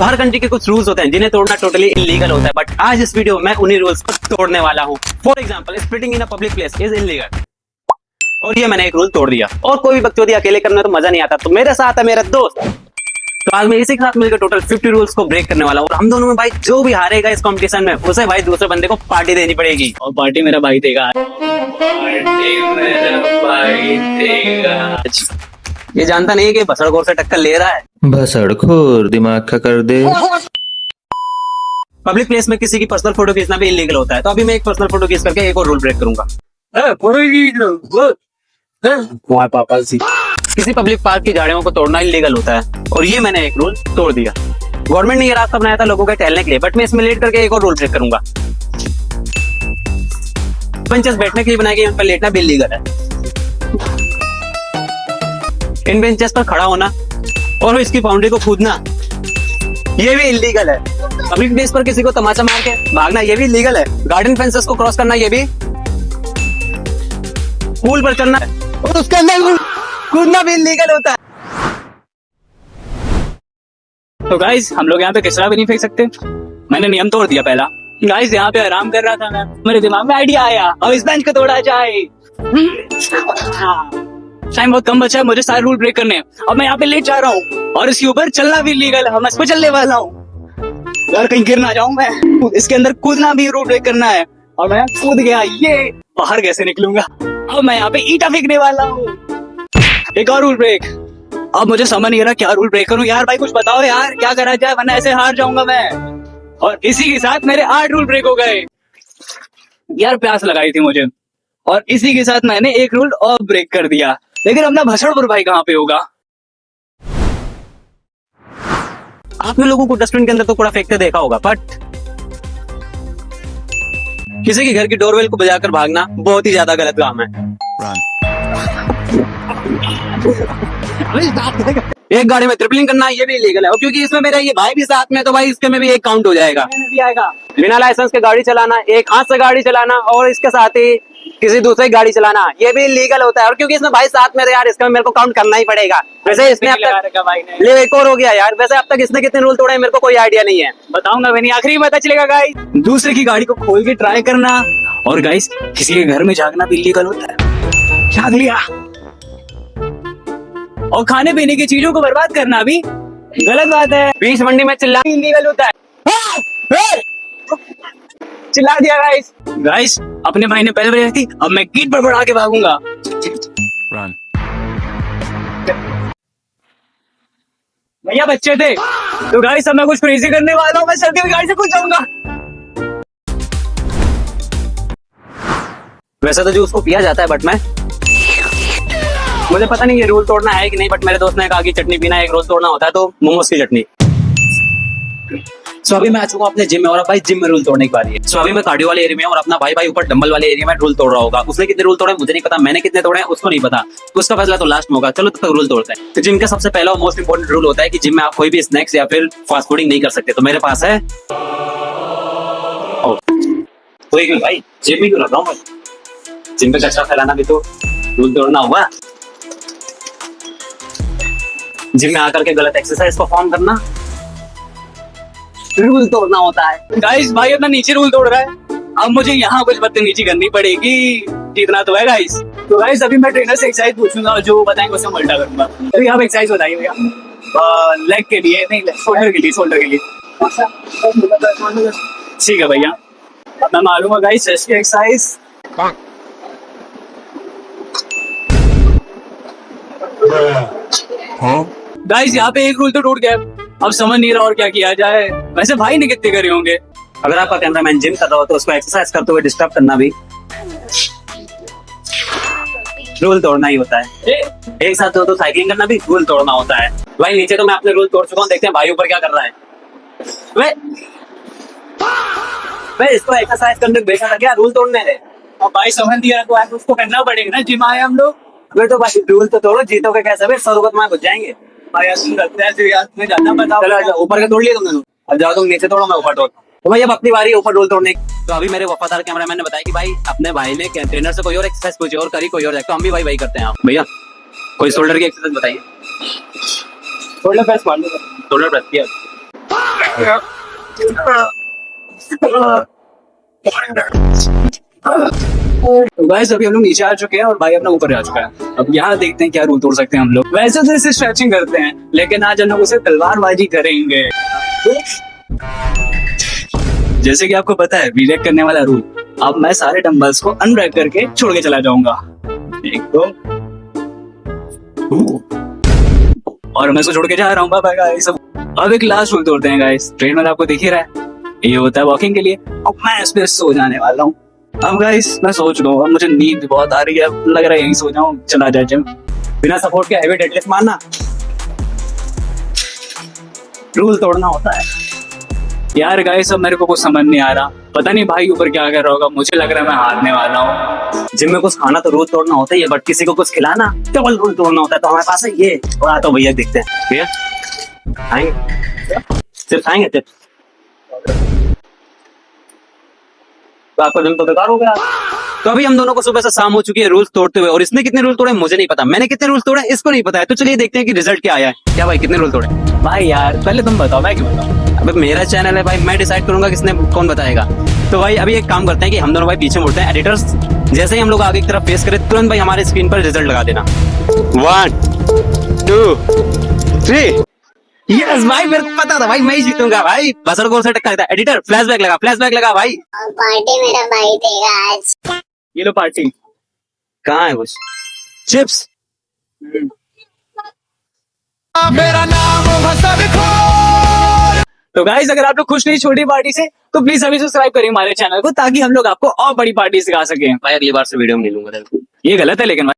हर country के कुछ rules होते हैं जिन्हें तोड़ना टोटली इलीगल होता है, बट आज इस वीडियो में उन्हीं रूल्स को तोड़ने वाला हूँ। For example, splitting in a public place is illegal, और ये मैंने एक रूल तोड़ दिया। और कोई भी बकचोदी अकेले करने तो मजा नहीं आता, तो मेरे साथ है मेरा दोस्त। तो आज मैं इसी के साथ मिलकर टोटल 50 रूल्स को ब्रेक करने वाला हूँ। और हम दोनों में भाई जो भी हारेगा इस कंपटीशन में उसे भाई दूसरे बंदे को पार्टी देनी पड़ेगी, और पार्टी मेरा भाई देगा। ये जानता नहीं है कि भसड़खोर से टक्कर ले रहा है। भसड़खोर दिमाग का कर दे। पब्लिक प्लेस में किसी की पर्सनल फोटो खींचना भी इलीगल होता है, तो अभी मैं एक पर्सनल फोटो खींच करके एक और रूल ब्रेक करूंगा। किसी पब्लिक पार्क की झाड़ियों को तोड़ना इलीगल होता है, और ये मैंने एक रूल तोड़ दिया। गवर्नमेंट ने ये रास्ता बनाया था लोगों के टहलने के लिए, बट मैं इसमें लेट करके एक और रूल ब्रेक करूंगा। बेंचेस बैठने के लिए बनाए गए, उन पर लेटना भी इलीगल है। इन बेंचेस पर खड़ा होना और इसकी बाउंड्री को कूदना ये भी इलीगल है। पब्लिक प्लेस पर किसी को तमाचा मार के भागना ये भी इलीगल है। गार्डन फेंसेस को क्रॉस करना ये भी, पूल पर चढ़ना और उसके अंदर कूदना भी इलीगल होता है। तो गाइस, हम लोग यहाँ पे कचरा भी नहीं फेंक सकते। मैंने नियम तोड़ दिया पहला। गाइस, यहाँ पे आराम कर रहा था मैं, मेरे दिमाग में आइडिया आया, अब इस बेंच को तोड़ा जाए। टाइम बहुत कम बचा है, मुझे सारे रूल ब्रेक करने हैं। अब मैं यहाँ पे लेट जा रहा हूँ और इसके ऊपर चलना भी इलीगल है। मैं इस पे चलने वाला हूँ यार, कहीं गिर ना जाऊं मैं। इसके अंदर कूदना भी रूल ब्रेक करना है, और मैं कूद गया। ये बाहर कैसे निकलूंगा? अब मैं यहाँ पे ईंटा फेंकने वाला हूँ। एक और रूल ब्रेक। अब मुझे समझ नहीं आ रहा क्या रूल ब्रेक करूं। यार भाई कुछ बताओ यार, क्या करा जाए, वरना ऐसे हार जाऊंगा मैं। और इसी के साथ मेरे 8 रूल ब्रेक हो गए। यार प्यास लगाई थी मुझे, और इसी के साथ मैंने एक रूल और ब्रेक कर दिया। लेकिन अपना भसड़खोर भाई कहाँ पे होगा? आपने लोगों को डस्टबिन के अंदर तो कूड़ा फेंकते देखा होगा, बट किसी के घर की डोरबेल को बजाकर भागना बहुत ही ज्यादा गलत काम है। एक गाड़ी में ट्रिपलिंग करना ये भी इलीगल है, और क्योंकि इसमें मेरा ये भाई भी साथ में, तो भाई इसके में भी एक काउंट हो जाएगा। बिना लाइसेंस के गाड़ी चलाना, एक हाथ से गाड़ी चलाना, और इसके साथ ही किसी दूसरे की गाड़ी चलाना ये भी इलीगल होता है। और क्योंकि इसमें भाई साथ में, यार इसका मेरे को काउंट करना ही पड़ेगा। वैसे इसने अब तक ले एक और हो गया यार। वैसे अब तक इसने कितने रूल तोड़े मेरे को कोई आइडिया नहीं है, बताऊंगा मैंने, आखिरी में पता चलेगा। गाइस, दूसरे की गाड़ी को खोल के ट्राई करना, और गाइस किसी के घर में झांकना भी इलीगल होता है। झांक लिया। और खाने पीने की चीजों को बर्बाद करना भी गलत बात है। बीच मंडी में चिल्लाना इलीगल होता है। चिल्ला दिया गाइस। गाइस, अपने भाई ने पहले बजाई थी, अब मैं कीट पर बढ़ा के भागूंगा। भैया बच्चे थे, तो गाइस अब मैं कुछ क्रेजी करने वाला हूँ। मैं चलती हुई गाड़ी से कूद जाऊंगा। वैसे तो जूस को पिया जाता है, बट मुझे पता नहीं ये रूल तोड़ना है कि नहीं, बट मेरे दोस्त ने कहा कि चटनी पीना एक रोज तोड़ना होता है, तो मोमोज की चटनी। सो अभी मैं आ चुका हूँ अपने जिम में, और अब भाई जिम में रूल तोड़ने की बारी है। सो अभी मैं कार्डियो वाले एरिया में, और अपना भाई ऊपर डंबल वाले एरिया में रूल तोड़ रहा होगा। उसने कितने रूल तोड़े मुझे नहीं पता, मैंने कितने तोड़े उसको नहीं पता, उसका फैसला तो लास्ट में होगा। चलो तब तक रूल तोड़ते हैं। तो जिम का सबसे पहला और मोस्ट इंपोर्टेंट रूल होता है कि जिम में आप कोई भी स्नैक्स या फिर फास्ट फूडिंग नहीं कर सकते। तो मेरे पास है भाई, जिम में क्यों लग रहा हूँ? जिम में कचरा फैलाना भी तो रूल तोड़ना हुआ। जिम में आकर के गलत एक्सरसाइज परफॉर्म करना रूल तोड़ना होता है। गाइस, भाई अपना नीचे रूल तोड़ रहा है, अब मुझे यहाँ कुछ बदतमीजी करनी पड़ेगी। जीतना तो है गाइस। तो गाइस, अभी मैं ट्रेनर से एक्सरसाइज पूछूंगा, जो बताएंगे उसे उल्टा करूंगा। अभी आप एक्सरसाइज बताइए भैया। लेग के लिए नहीं, शोल्डर के लिए, शोल्डर के लिए। ठीक है भैया, मैं मारूंगा गाइस चेस्ट की एक्सरसाइज। गाइस, यहाँ पे एक रूल तो टूट गया, अब समझ नहीं रहा और क्या किया जाए। वैसे भाई ने कितने करे होंगे? अगर आपका कैमरामैन जिम कर रहा हो तो उसको एक्सरसाइज करते हुए डिस्टर्ब करना भी रूल तोड़ना ही होता है। एक साथ दो तो साइकिलिंग करना भी रूल तोड़ना होता है। भाई नीचे तो मैं अपने रूल तोड़ चुका हूँ, देखते हैं भाई ऊपर क्या कर रहा है। वे इसको एक्सरसाइज करने भेजा था क्या रूल तोड़ने है? और भाई समझ दिया तो आप उसको करना पड़ेगा ना, जिम आए हम लोग। वे तो भाई रूल तो तोड़ो, जीतोगे कैसे? वे 100 रुपये घुस जाएंगे। ऊपर का तोड़ लिया तुमने? अब जाओ तुम नीचे तोड़ो, मैं ऊपर तोड़। तो भाई अब अपनी बारी ऊपर रूल तोड़ने। तो अभी मेरे वफादार कैमरामैन ने बताया कि भाई अपने भाई ने ट्रेनर से कोई और एक्सरसाइज पूछी और करी कोई और जाए, तो हम भी भाई करते हैं। आप भैया कोई शोल्डर की एक्सरसाइज बताइए। शोल्डर प्रेस मान लो, शोल्डर प्रेस किया। तो गाइस अभी हम लोग नीचे आ चुके हैं और भाई अपना ऊपर आ चुका है। अब यहाँ देखते हैं क्या रूल तोड़ सकते हैं हम लोग। वैसे तो इसे स्ट्रेचिंग करते हैं, लेकिन आज हम लोग उसे तलवारबाजी करेंगे। जैसे कि आपको पता है रीलैक करने वाला रूल, अब मैं सारे डंबल्स को अनरैक करके छोड़ के चला जाऊंगा। एक दो और मैं इसको छोड़ के जा रहा हूँ। Bye guys. अब एक लास्ट रूल तोड़ते हैं गाइस। ट्रेनर आपको दिख ही रहा है, ये होता है वॉकिंग के लिए। अब मैं इस पे सो जाने वाला हूँ। अब गाइस मैं सोच रहा हूँ, अब मुझे नींद भी बहुत आ रही है, लग रहा है यहीं सो जाऊं, चला जाए जिम। बिना सपोर्ट के हैवी डेडलिफ्ट मारना रूल तोड़ना होता है यार। गाइस अब मेरे को कुछ समझ नहीं आ रहा, पता नहीं भाई ऊपर क्या कर रहा होगा। मुझे लग रहा है मैं हारने वाला हूँ। जिम में कुछ खाना तो रोज तोड़ना होता ही है, बट किसी को कुछ खिलाना डबल रूल तोड़ना होता है। तो हमारे पास है ये, और आता तो भैया देखते हैं। भैया खाएंगे सिर्फ खाएंगे चिप्स, तो आपका जिम तो बेकार हो गया। तो अभी हम दोनों को सुबह से शाम हो चुकी है रूल्स तोड़ते हुए, और इसने कितने रूल तोड़े मुझे नहीं पता, मैंने कितने रूल्स तोड़े इसको नहीं पता है। तो चलिए देखते हैं कि रिजल्ट क्या आया है। क्या भाई कितने रूल तोड़े? भाई यार पहले तुम बताओ, मैं क्यों बताऊं? अबे मेरा चैनल है भाई, मैं डिसाइड करूंगा किसने कौन बताएगा। तो भाई अभी एक काम करते हैं कि हम दोनों भाई पीछे मुड़ते हैं। एडिटर्स जैसे ही हम लोग आगे की तरफ फेस करें, तुरंत भाई हमारे स्क्रीन पर रिजल्ट लगा देना। 1 2 3। यस भाई मेरे को पता था भाई मैं ही जीतूंगा भाई। बसर गोल से टक्का था। एडिटर फ्लैशबैक लगा भाई। पार्टी मेरा भाई देगा आज। ये लो पार्टी। कहाँ है कुछ चिप्स? तो गाइस अगर आप लोग खुश नहीं छोटी पार्टी से, तो प्लीज अभी सब्सक्राइब करिए हमारे चैनल को, ताकि हम लोग आपको और बड़ी पार्टी सिखा सकें। भाई अगली बार से वीडियो में नहीं लूंगा। ये गलत है लेकिन